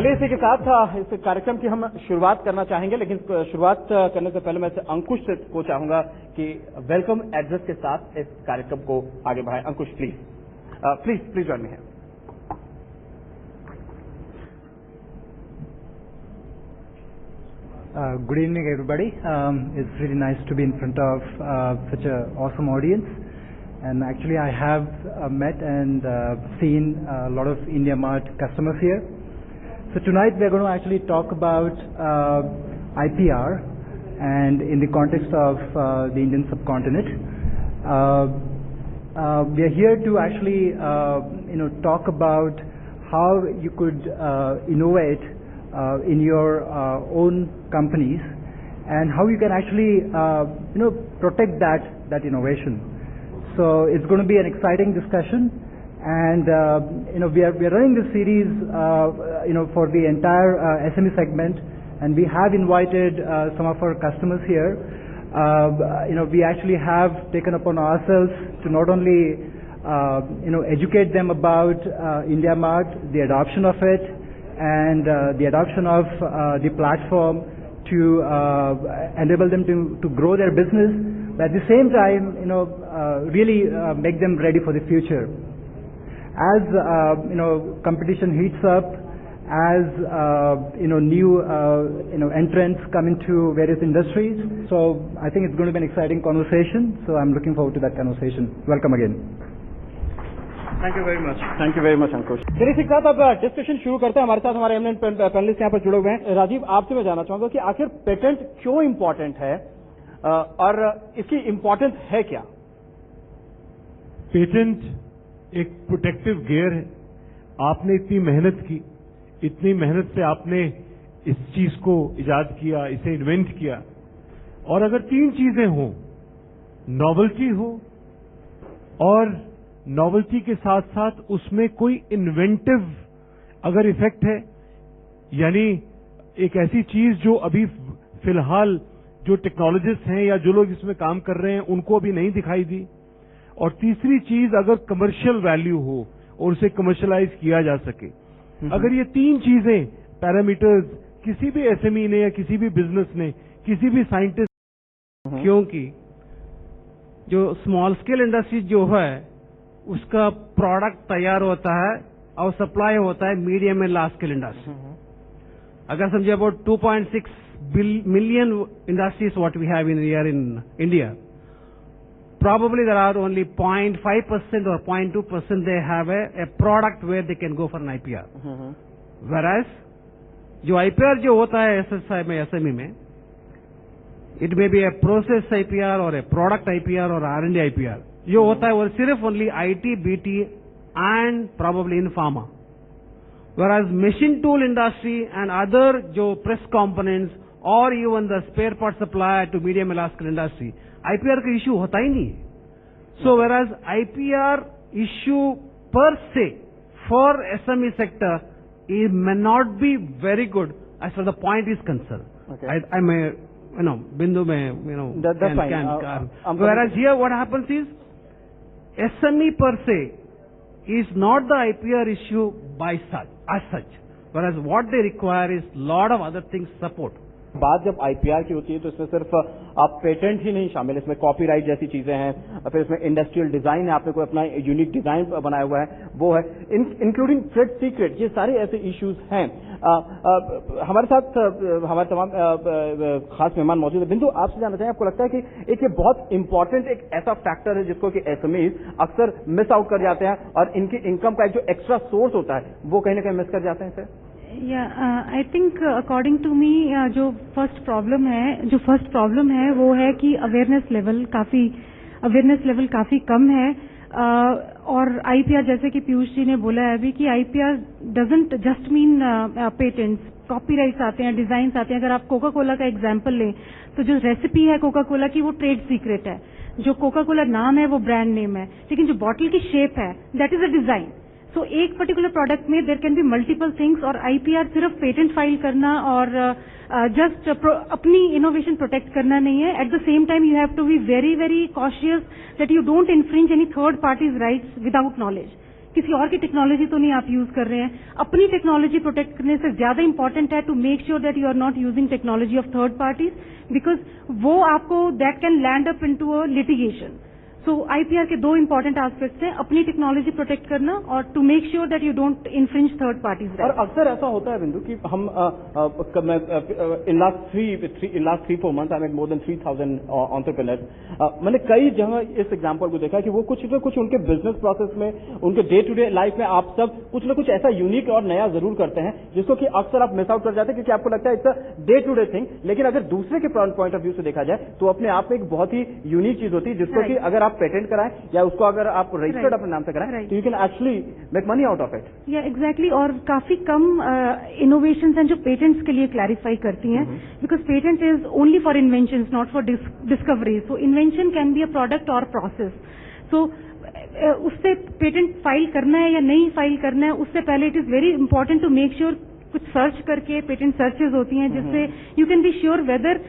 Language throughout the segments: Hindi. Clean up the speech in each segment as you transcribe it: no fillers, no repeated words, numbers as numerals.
चलिए इसी के साथ इस कार्यक्रम की हम शुरुआत करना चाहेंगे, लेकिन शुरुआत करने से पहले मैं अंकुश को चाहूंगा कि वेलकम एड्रेस के साथ इस कार्यक्रम को आगे बढ़ाएं। Ankush please please join me here. Good evening, everybody. It's really nice to be in front of such an awesome audience. And actually, I have met and seen a lot of IndiaMart customers here. So tonight, we're going to actually talk about IPR, and in the context of the Indian subcontinent. We are here to actually, talk about how you could innovate in your own companies, and how you can actually protect that innovation. So it's going to be an exciting discussion, and we are running this series for the entire SME segment, and we have invited some of our customers here. We actually have taken upon ourselves to not only educate them about IndiaMart, the adoption of it, and the adoption of the platform to enable them to grow their business, but at the same time, really make them ready for the future. As competition heats up, as new entrants come into various industries, so I think it's going to be an exciting conversation. So I'm looking forward to that conversation. Welcome again. Thank you very much Ankush. चलिए इसके साथ अब डिस्कशन शुरू करते हैं। हमारे साथ हमारे एमिनेंट पैनलिस्ट यहाँ पर जुड़े हुए हैं। राजीव, आपसे मैं जानना चाहूंगा कि आखिर पेटेंट क्यों इंपॉर्टेंट है और इसकी इंपॉर्टेंस है क्या? पेटेंट एक प्रोटेक्टिव गियर है। आपने इतनी मेहनत की, इतनी मेहनत से आपने इस चीज को इजाद किया, इसे इन्वेंट किया, और अगर तीन चीजें हों, नॉवेल्टी हो और नॉवेल्टी के साथ साथ उसमें कोई इन्वेंटिव अगर इफेक्ट है, यानी एक ऐसी चीज जो अभी फिलहाल जो टेक्नोलॉजिस्ट हैं या जो लोग इसमें काम कर रहे हैं उनको अभी नहीं दिखाई दी, और तीसरी चीज अगर कमर्शियल वैल्यू हो और उसे कमर्शलाइज किया जा सके। अगर ये तीन चीजें पैरामीटर्स किसी भी एसएमई ने या किसी भी बिजनेस ने, किसी भी साइंटिस्ट, क्योंकि जो स्मॉल स्केल इंडस्ट्री जो है उसका प्रोडक्ट तैयार होता है और सप्लाई होता है medium and large scale industry. अगर समझे about 2.6 million industries what we have in here in India, probably there are only 0.5% or 0.2% they have a product where they can go for an IPR. Whereas जो IPR जो होता है SSI में, SME में, it may be a process IPR or a product IPR or R&D IPR. जो होता है वो सिर्फ only IT, BT and probably in pharma. Whereas machine tool industry and other जो press components or even the spare part supply to medium and large scale industry, IPR का issue होता ही नहीं है. So whereas IPR issue per se for SME sector it may not be very good as far as the point is concerned. Okay. I may, Bindu may, that's fine. Whereas here what happens is SME per se is not the IPR issue as such, whereas what they require is lot of other things support. बात जब आईपीआर की होती है तो इसमें सिर्फ आप पेटेंट ही नहीं शामिल, इसमें कॉपीराइट जैसी चीजें हैं, फिर इसमें इंडस्ट्रियल डिजाइन है, आपने कोई अपना यूनिक डिजाइन बनाया हुआ है वो है, इंक्लूडिंग ट्रेड सीक्रेट, ये सारे ऐसे इश्यूज हैं। हमारे साथ हमारे तमाम खास मेहमान मौजूद है। बिंदु, आपसे जानना चाहिए, आपको लगता है कि एक ये बहुत इंपॉर्टेंट एक ऐसा फैक्टर है जिसको कि एसएमईज अक्सर मिस आउट कर जाते हैं और इनकी इनकम का एक जो एक्स्ट्रा सोर्स होता है वो कहीं ना कहीं मिस कर जाते हैं sir? I think according to me जो फर्स्ट प्रॉब्लम है वो है कि अवेयरनेस लेवल काफी कम है। और आईपीआर, जैसे कि पीयूष जी ने बोला है अभी, कि IPR doesn't just mean patents, copyrights आते हैं, डिजाइन आते हैं। अगर आप कोका कोला का एग्जाम्पल लें तो जो रेसिपी है कोका कोला की वो ट्रेड सीक्रेट है, जो कोका कोला नाम है वो ब्रांड नेम है, लेकिन जो बॉटल की शेप है that is a design. So एक पर्टिकुलर प्रोडक्ट में there can be multiple things, और आईपीआर सिर्फ पेटेंट फाइल करना और जस्ट अपनी इनोवेशन प्रोटेक्ट करना नहीं है। At the same time you have to be very very cautious that you don't infringe any third parties rights without knowledge. किसी और की टेक्नोलॉजी तो नहीं आप यूज कर रहे हैं। अपनी टेक्नोलॉजी प्रोटेक्ट करने से ज्यादा इंपॉर्टेंट है to make sure that you are not using technology of third parties, because वो आपको that can land up into a litigation. So IPR के दो इंपॉर्टेंट एस्पेक्ट्स हैं, अपनी टेक्नोलॉजी प्रोटेक्ट करना और to make sure that you don't infringe third parties. और अक्सर ऐसा होता है बिंदु कि हम in last 3-4 month I made more than 3000 entrepreneurs. मैंने कई जगह इस एग्जांपल को देखा कि वो कुछ न कुछ उनके बिजनेस प्रोसेस में, उनके डे टू डे लाइफ में आप सब कुछ न कुछ ऐसा यूनिक और नया जरूर करते हैं जिसको कि अक्सर आप मिस आउट कर जाते हैं क्योंकि आपको लगता है it's a day to day thing. लेकिन अगर दूसरे के पॉइंट ऑफ व्यू से देखा जाए तो अपने आप में एक बहुत ही यूनिक चीज होती है जिसको कि अगर आप पेटेंट कराएं या उसको अगर आप रजिस्टर्ड अपने नाम से कराएं तो you can actually make money out of it. या एग्जैक्टली, और काफी कम इनोवेशंस हैं जो पेटेंट्स के लिए क्लैरिफाई करती हैं, because patent is only for inventions not for discovery. So invention can be a product और प्रोसेस। सो उससे पेटेंट फाइल करना है या नहीं फाइल करना है उससे पहले it is very important to make sure कुछ सर्च करके, पेटेंट सर्चेज होती हैं जिससे you can be sure whether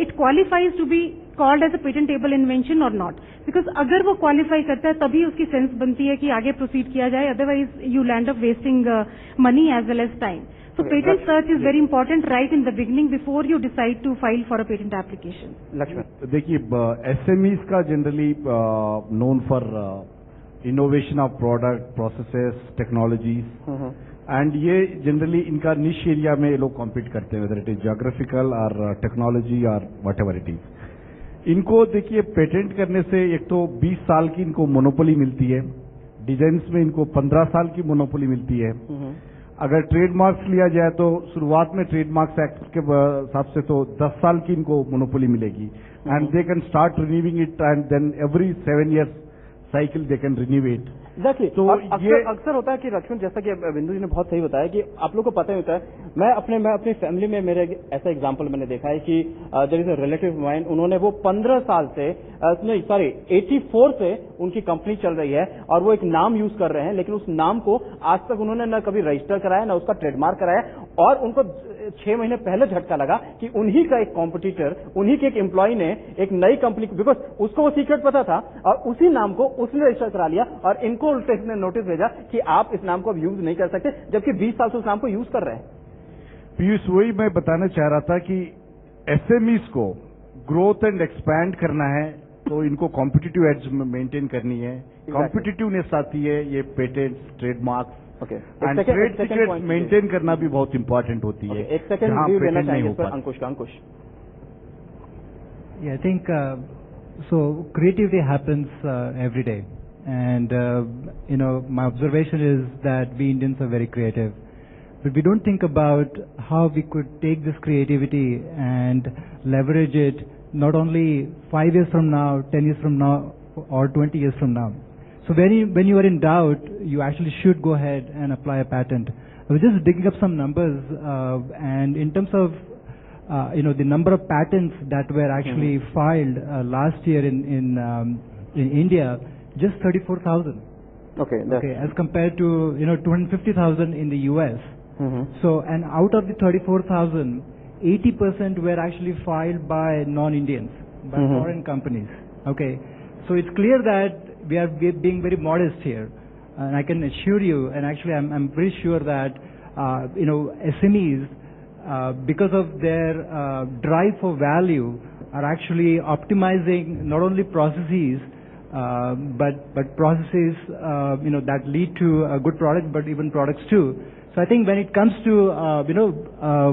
it qualifies to be called as a patentable invention और नॉट। बिकॉज अगर वो क्वालिफाई करता है तभी उसकी सेंस बनती है कि आगे प्रोसीड किया जाए, otherwise you land up wasting money as well as time. So patent search is very important right in the beginning before you decide to file for a patent application. Laxman, देखिए SMEs का generally known for innovation of product, processes, technologies, and ये जनरली इनका निश एरिया में लोग कॉम्पीट करते हैं, वेदर इट इज ज्योग्राफिकल और टेक्नोलॉजी और वट एवर इट इज। इनको देखिए पेटेंट करने से एक तो 20 साल की इनको मोनोपोली मिलती है, डिजाइन्स में इनको 15 साल की मोनोपोली मिलती है। अगर ट्रेडमार्क्स लिया जाए तो शुरुआत में ट्रेडमार्क्स एक्ट के हिसाब से तो 10 साल की इनको मोनोपोली मिलेगी, and they can start renewing it and then every 7 years cycle they can renew it. Exactly. तो ये अक्सर होता है कि लक्ष्मण, जैसा कि बिंदु जी ने बहुत सही बताया कि आप लोग को पता ही होता है, मैं अपनी फैमिली में मेरे ऐसा एग्जांपल मैंने देखा है कि there is a relative mine, उन्होंने वो 15 साल से 84 से उनकी कंपनी चल रही है और वो एक नाम यूज कर रहे हैं, लेकिन उस नाम को आज तक उन्होंने न कभी रजिस्टर कराया न उसका ट्रेडमार्क कराया। और उनको 6 महीने पहले झटका लगा कि उन्हीं का एक कॉम्पिटिटर, उन्हीं के एक एम्प्लॉय ने एक नई कंपनी, बिकॉज उसको वो सीक्रेट पता था और उसी नाम को उसने रजिस्टर करा लिया और इनको उल्टे ने नोटिस भेजा कि आप इस नाम को अब यूज नहीं कर सकते, जबकि 20 साल से उस नाम को यूज कर रहे हैं। पीयूष, वही मैं बताना चाह रहा था कि एसएमईज को ग्रोथ एंड एक्सपैंड करना है तो इनको कॉम्पिटिटिव एज मेंटेन करनी है। कॉम्पिटिटिवनेस आती है ये patent, trademarks and trade secrets maintain करना भी बहुत इंपॉर्टेंट होती है। एक सेकंड व्यू लेना चाहिए पर अंकुश का। अंकुश, Yeah, I think so. Creativity happens every day, and my observation is that we Indians are very creative, but we don't think about how we could take this creativity and leverage it not only 5 years from now, 10 years from now, or 20 years from now. So when you are in doubt, you actually should go ahead and apply a patent. I was just digging up some numbers, and in terms of the number of patents that were actually filed last year in India, just 34,000. Okay, as compared to 250,000 in the US. So, and out of the 34,000, 80% were actually filed by non-Indians, by foreign companies. Okay, so it's clear that we are being very modest here, and I can assure you, and actually I'm very sure that SMEs. Because of their drive for value, are actually optimizing not only processes, but processes that lead to a good product, but even products too. So I think when it comes to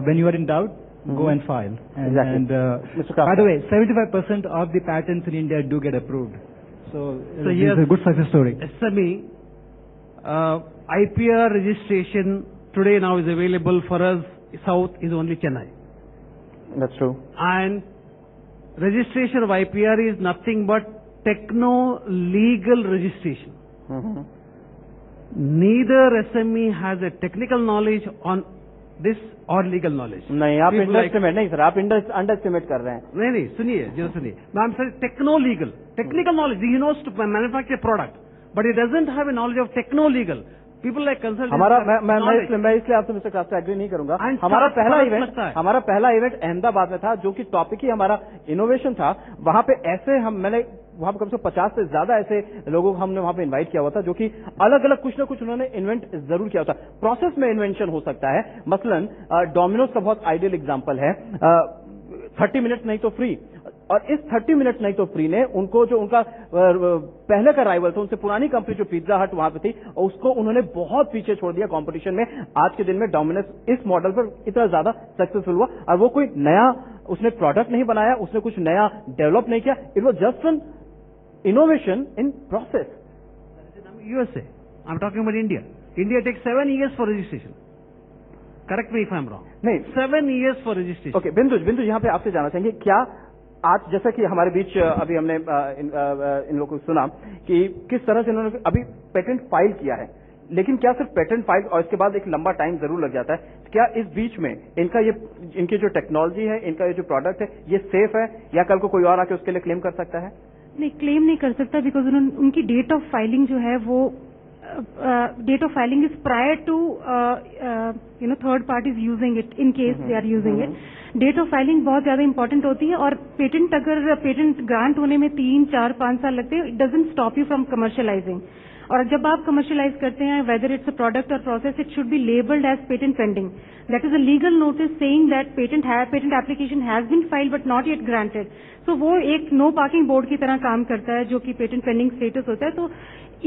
when you are in doubt, go and file. And by the way, 75% of the patents in India do get approved. So here's a good success story. SME IPR registration today now is available for us. South is only Chennai. That's true. And registration of IPR is nothing but techno-legal registration. Neither SME has a technical knowledge on this or legal knowledge. नहीं, आप अंडरएस्टिमेट नहीं सर, आप अंडरएस्टिमेट कर रहे हैं। नहीं, सुनिए, I'm saying techno-legal. Technical knowledge, he knows to manufacture a product, but he doesn't have a knowledge of techno-legal. People like consultants. मैं इसलिए आपसे मिस्टर कास्टा एग्री नहीं करूंगा। हमारा पहला इवेंट अहमदाबाद में था, जो कि टॉपिक ही हमारा इनोवेशन था। वहां पे ऐसे मैंने वहां पर कम से कम 50 से ज्यादा ऐसे लोगों को हमने वहां पे इनवाइट किया हुआ था, जो कि अलग अलग कुछ ना कुछ उन्होंने इन्वेंट जरूर किया होता। प्रोसेस में इन्वेंशन हो सकता है, मसलन डोमिनोज का बहुत आइडियल एग्जांपल है, 30 मिनट नहीं तो फ्री, और इस 30 मिनट नहीं तो फ्री ने उनको जो उनका पहले का राइवल था, उनसे पुरानी कंपनी जो पिज्जा हट वहां पे थी, उसको उन्होंने बहुत पीछे छोड़ दिया कंपटीशन में। आज के दिन में डोमिनोज इस मॉडल पर इतना ज्यादा सक्सेसफुल हुआ, और वो कोई नया उसने प्रोडक्ट नहीं बनाया, उसने कुछ नया डेवलप नहीं किया, it was just an innovation in process. USA. I'm talking about India. India takes 7 years for registration. Correct me if I'm wrong. नहीं, 7 years for registration. ओके, बिंदु यहाँ पे आपसे जानना चाहेंगे, क्या आज जैसा कि हमारे बीच अभी हमने इन लोगों को सुना कि किस तरह से इन्होंने अभी पेटेंट फाइल किया है, लेकिन क्या सिर्फ पेटेंट फाइल और इसके बाद एक लंबा टाइम जरूर लग जाता है? क्या इस बीच में इनकी जो टेक्नोलॉजी है, इनका ये जो प्रोडक्ट है, ये सेफ है, या कल को कोई और आके उसके लिए क्लेम कर सकता है? नहीं, क्लेम नहीं कर सकता, बिकॉज उनकी डेट ऑफ फाइलिंग जो है वो date of filing is prior to third parties using it, in case they are using it. Date of filing बहुत ज्यादा इंपॉर्टेंट होती है, और अगर पेटेंट ग्रांट होने में 3, 4, 5 साल लगते हैं, it doesn't stop you from commercialising. और जब आप कमर्शियलाइज करते हैं, वेदर इट्स अ प्रोडक्ट और process, it should be labelled as patent pending. That is a legal notice saying that patent application has been filed but not yet granted. So वो एक नो पार्किंग बोर्ड की तरह काम करता है, जो कि पेटेंट पेंडिंग स्टेटस होता है। तो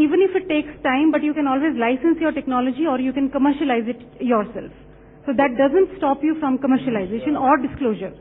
even if it takes time, but you can always license your technology or you can commercialize it yourself. So that doesn't stop you from commercialization or disclosure.